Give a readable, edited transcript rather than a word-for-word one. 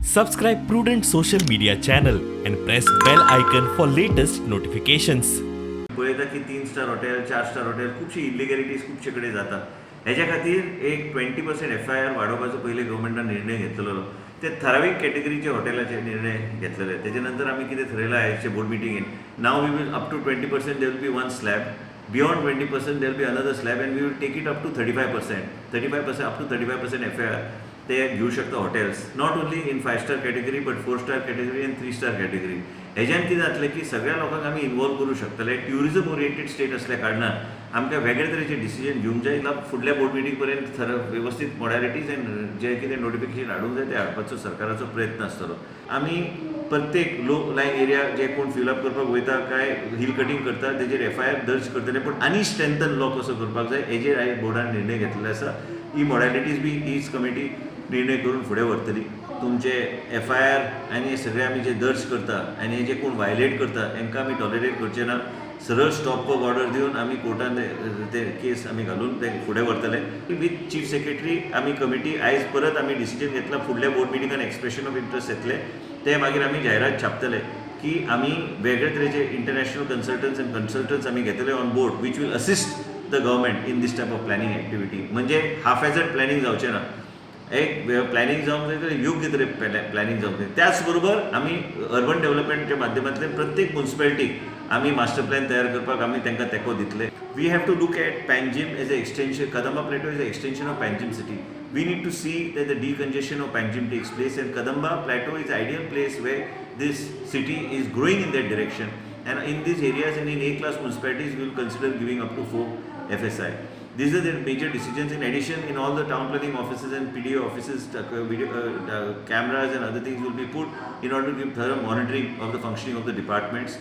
Subscribe Prudent social media channel and press bell icon for latest notifications. पळयता की 3 star hotel 4 star hotel खूबशी illegalities खूबशे कडेन जाता. हेच्या खातीर एक 20% FIR वाडोवपाचो पयले गव्हर्मेंटान निर्णय घेतलेलो. ते ठरावीक कॅटेगरीचे हॉटेलाचे निर्णय घेतलेले. तेजे नंतर आमी कितें थरयलां आयचे बोर्ड मिटिंगेन. Now we will up to 20% there will be one slab. Beyond 20% there will be another slab and we will take it up to 35%. 35% up to 35% FIR. ते घेऊ शकता hotels not only in 5 star category but 4 star category and 3 star category. हेज्यान कितें जातलें की सगळ्या लोकांक आमी इन्वॉल्व करूं शकतले. ट्युरिजम ओरिएंटेड स्टेट असल्या कारणान आमकां वेगळे तरेचे डिसिजन घेवंक जाय. फुडल्या बोर्ड मिटींग पर्यंत वेवस्थीत मॉडॅलिटीज एंड जे कितें नोटिफिकेशन हाडूंक जाय ते हाडपाचो सरकाराचो प्रयत्न आसतलो. आमी प्रत्येक लो लायन एरिया जे कोण फिलअप करपाक वयता काय हिल कटिंग करता तेजेर FIR दर्ज करतले. पूण आनी स्ट्रेंथन लॉ कसो करपाक जाय हेजेर आयज बोर्डान निर्णय घेतलेलो आसा. ही मॉडॅलिटीज बी हीच कमिटी निर्णय करून फुडें व्हरतली. तुमचे FIR आनी हे सगळे आमी जे दर्ज करता आनी हे जे कोण वायलेट करता हांकां आमी टॉलरेट करचे ना. सरळ स्टॉप वर्क ऑर्डर दिवन आमी कोर्टान ते केस आमी घालून ते फुडें व्हरतले. विथ चीफ सेक्रेटरी आमी कमिटी आयज परत आमी डिसिजन घेतला. फुडल्या बोर्ड मिटिंगान एक्सप्रेशन ऑफ इंट्रस्ट येतले ते मागीर आमी जायरात छापतले की आमी वेगळे तरेचे इंटरनॅशनल कन्सल्टंट्स आमी घेतले on board which will assist the government in this type of planning activity. म्हणजे हाफ हॅझर्ड प्लॅनिंग जावचें ना. एक प्लॅनिंग जावंक जाय तर योग्य तरे प्लॅनिंग जावंक जाय. त्याच बरोबर आमी अर्बन डेव्हलपमेंटच्या माध्यमांतल्यान प्रत्येक म्युन्सिपालिटीक आमी मास्टर प्लॅन तयार करपाक आमी तांकां तेंको दितले. We have to look at Panjim as a extension. Kadamba plateau is a extension of Panjim city. We need to see that the decongestion of Panjim takes place, and Kadamba Plateau is the ideal place where this city is growing in that direction. And in these areas and in A-class municipalities, we will consider giving up to 4 FSI. These are the major decisions. In addition, in all the town planning offices and PDA offices, cameras and other things will be put in order to give thorough monitoring of the functioning of the departments.